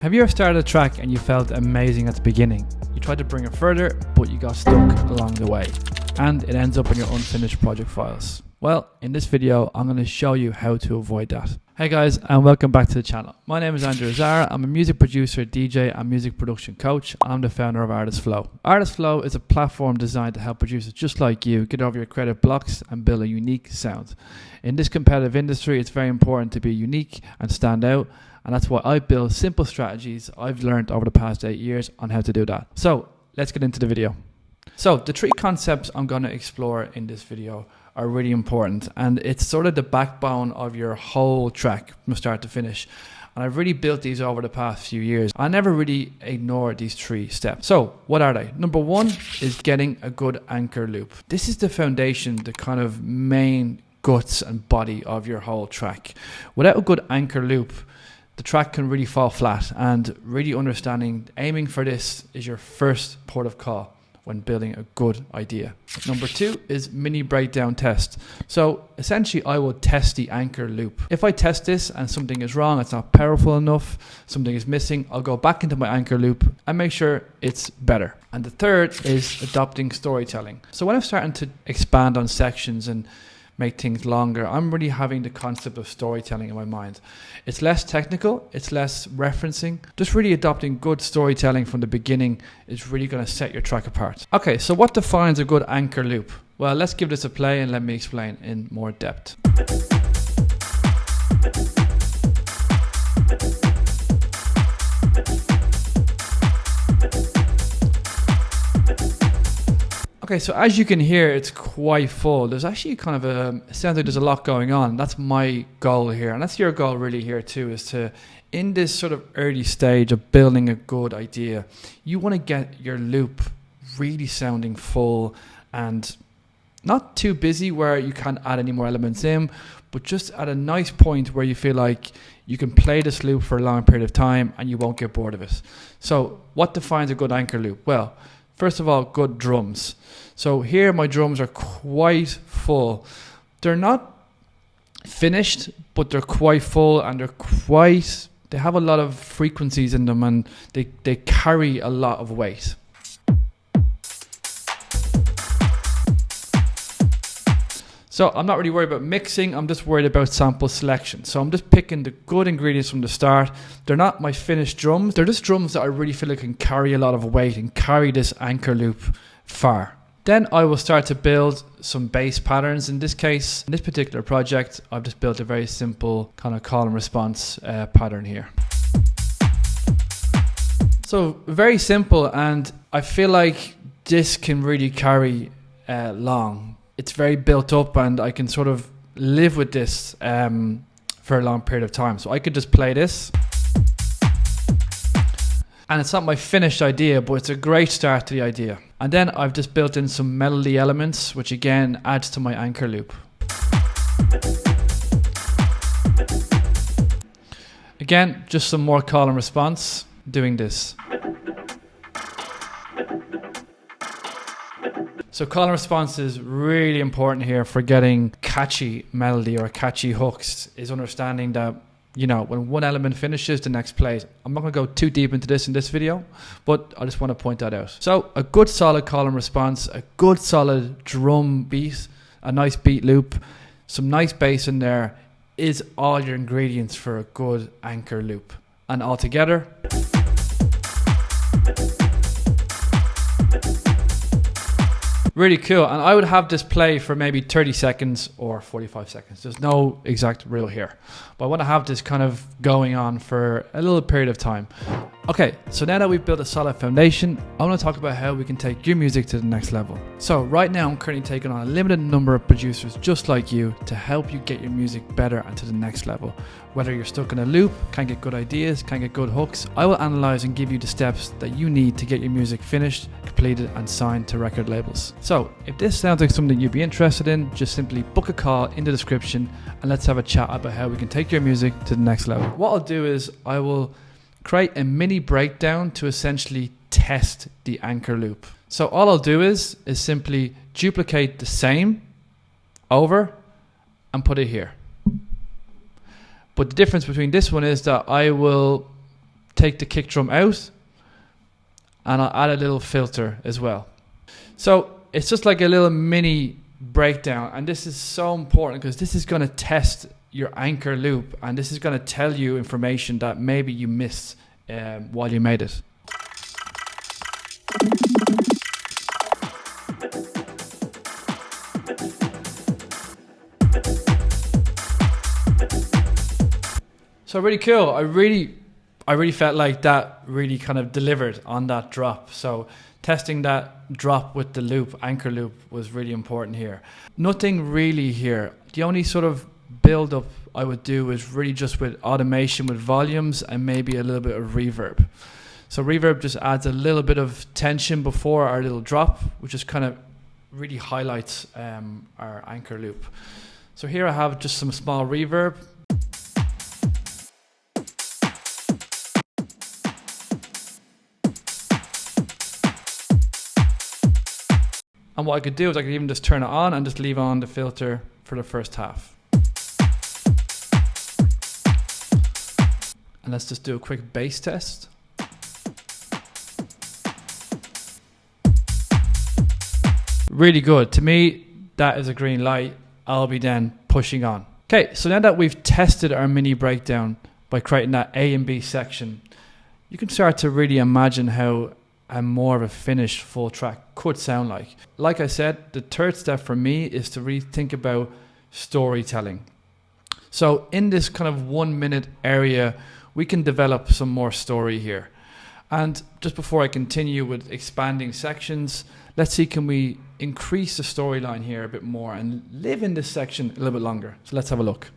Have you ever started a track and you felt amazing at the beginning? You tried to bring it further, but you got stuck along the way, and it ends up in your unfinished project files. Well, in this video, I'm going to show you how to avoid that. Hey guys, and welcome back to the channel. My name is Andrew Zara. I'm a music producer, DJ, and music production coach. I'm the founder of Artist Flow. Artist Flow is a platform designed to help producers just like you get over your creative blocks and build a unique sound. In this competitive industry, it's very important to be unique and stand out. And that's why I build simple strategies I've learned over the past 8 years on how to do that. So let's get into the video. So the three concepts I'm going to explore in this video are really important, and it's sort of the backbone of your whole track from start to finish. And I've really built these over the past few years. I never really ignore these three steps. So what are they? Number one is getting a good anchor loop. This is the foundation, the kind of main guts and body of your whole track. Without a good anchor loop, the track can really fall flat, and really aiming for this is your first port of call when building a good idea. Number two is mini breakdown test. So essentially I will test the anchor loop. If I test this and something is wrong, it's not powerful enough, something is missing, I'll go back into my anchor loop and make sure it's better. And the third is adopting storytelling. So when I'm starting to expand on sections and make things longer, I'm really having the concept of storytelling in my mind. It's less technical, it's less referencing. Just really adopting good storytelling from the beginning is really going to set your track apart. Okay, so what defines a good anchor loop? Well, let's give this a play and let me explain in more depth. Okay, so as you can hear, it's quite full. There's actually kind of it sounds like there's a lot going on. That's my goal here, and that's your goal really here too, is to, in this sort of early stage of building a good idea, you want to get your loop really sounding full and not too busy where you can't add any more elements in, but just at a nice point where you feel like you can play this loop for a long period of time and you won't get bored of it. So what defines a good anchor loop? Well, first of all, good drums. So here my drums are quite full. They're not finished, but they're quite full, and they have a lot of frequencies in them, and they carry a lot of weight. So I'm not really worried about mixing, I'm just worried about sample selection. So I'm just picking the good ingredients from the start. They're not my finished drums, they're just drums that I really feel like can carry a lot of weight and carry this anchor loop far. Then I will start to build some bass patterns. In this case, in this particular project, I've just built a very simple kind of call and response pattern here. So very simple, and I feel like this can really carry long. It's very built up, and I can sort of live with this for a long period of time. So I could just play this. And it's not my finished idea, but it's a great start to the idea. And then I've just built in some melody elements, which again adds to my anchor loop. Again, just some more call and response doing this. So call and response is really important here for getting catchy melody or catchy hooks, is understanding that, you know, when one element finishes, the next plays. I'm not going to go too deep into this in this video, but I just want to point that out. So a good solid call and response, a good solid drum beat, a nice beat loop, some nice bass in there is all your ingredients for a good anchor loop. And all together, really cool. And I would have this play for maybe 30 seconds or 45 seconds. There's no exact rule here, but I want to have this kind of going on for a little period of time. Okay, so now that we've built a solid foundation, I want to talk about how we can take your music to the next level. So right now I'm currently taking on a limited number of producers just like you to help you get your music better and to the next level. Whether you're stuck in a loop, can't get good ideas, can't get good hooks, I will analyze and give you the steps that you need to get your music finished, completed, and signed to record labels. So if this sounds like something you'd be interested in, just simply book a call in the description and let's have a chat about how we can take your music to the next level. What I'll do is I will create a mini breakdown to essentially test the anchor loop. So all I'll do is simply duplicate the same over and put it here. But the difference between this one is that I will take the kick drum out, and I'll add a little filter as well. So it's just like a little mini breakdown, and this is so important because this is going to test your anchor loop, and this is going to tell you information that maybe you missed while you made it. So really cool. I really felt like that really kind of delivered on that drop. So testing that drop with the loop, anchor loop, was really important here. Nothing really here. The only sort of build up I would do is really just with automation with volumes and maybe a little bit of reverb. So reverb just adds a little bit of tension before our little drop, which just kind of really highlights our anchor loop. So here I have just some small reverb. And what I could do is I could even just turn it on and just leave on the filter for the first half. And let's just do a quick bass test. Really good. To me, that is a green light. I'll be then pushing on. Okay, so now that we've tested our mini breakdown by creating that A and B section, you can start to really imagine how a more of a finished full track could sound like. Like I said, the third step for me is to really think about storytelling. So in this kind of 1 minute area, we can develop some more story here. And just before I continue with expanding sections, let's see, can we increase the storyline here a bit more and live in this section a little bit longer? So let's have a look.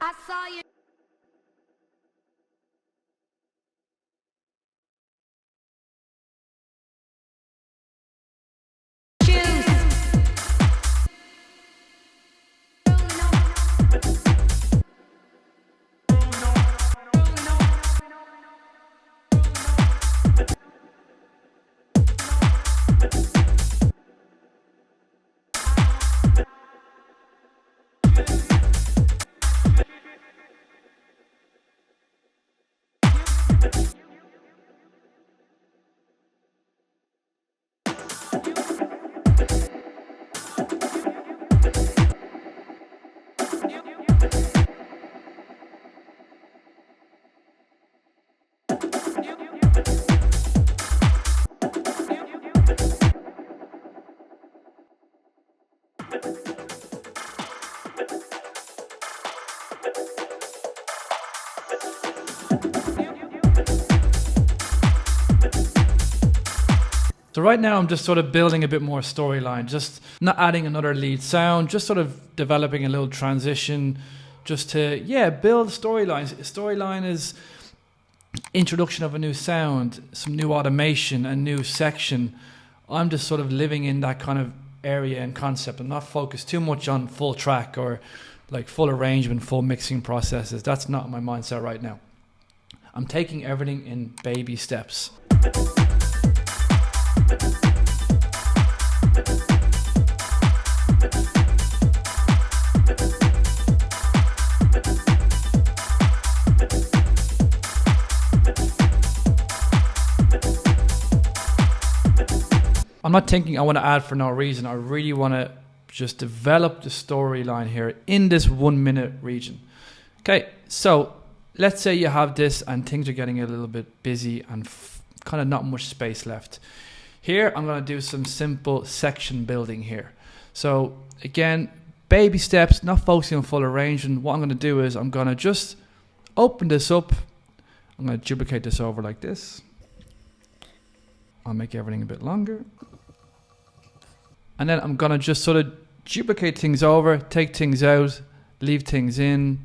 I saw you. So right now I'm just sort of building a bit more storyline, just not adding another lead sound, just sort of developing a little transition just to, build storylines. Storyline is introduction of a new sound, some new automation, a new section. I'm just sort of living in that kind of area and concept. I'm not focused too much on full track or like full arrangement, full mixing processes. That's not my mindset right now. I'm taking everything in baby steps. I'm not thinking I want to add for no reason. I really want to just develop the storyline here in this 1 minute region. Okay, so let's say you have this and things are getting a little bit busy and kind of not much space left. Here, I'm going to do some simple section building here. So again, baby steps, not focusing on full arrangement. What I'm going to do is I'm going to just open this up. I'm going to duplicate this over like this. I'll make everything a bit longer. And then I'm going to just sort of duplicate things over, take things out, leave things in.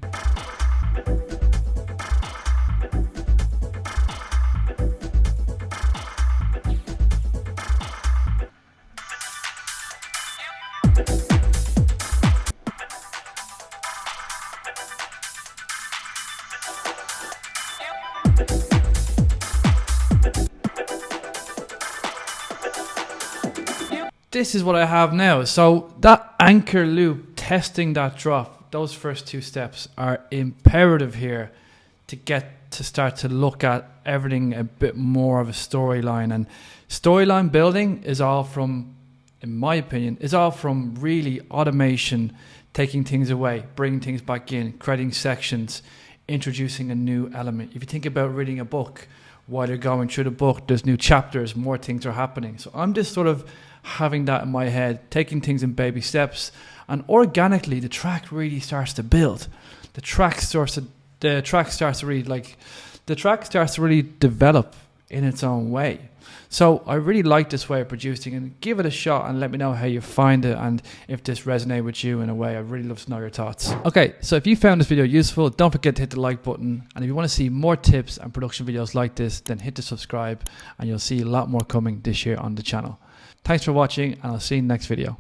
This is what I have now. So that anchor loop, testing that drop, those first two steps are imperative here to get to start to look at everything a bit more of a storyline. And storyline building is all from, in my opinion, is all from really automation, taking things away, bringing things back in, creating sections, introducing a new element. If you think about reading a book, while you're going through the book, there's new chapters, more things are happening. So I'm just sort of having that in my head, taking things in baby steps, and organically the track really starts to build. The track starts to really develop in its own way. So I really like this way of producing, and give it a shot and let me know how you find it and if this resonates with you in a way. I'd really love to know your thoughts. Okay, so if you found this video useful, don't forget to hit the like button. And if you want to see more tips and production videos like this, then hit the subscribe and you'll see a lot more coming this year on the channel. Thanks for watching, and I'll see you in the next video.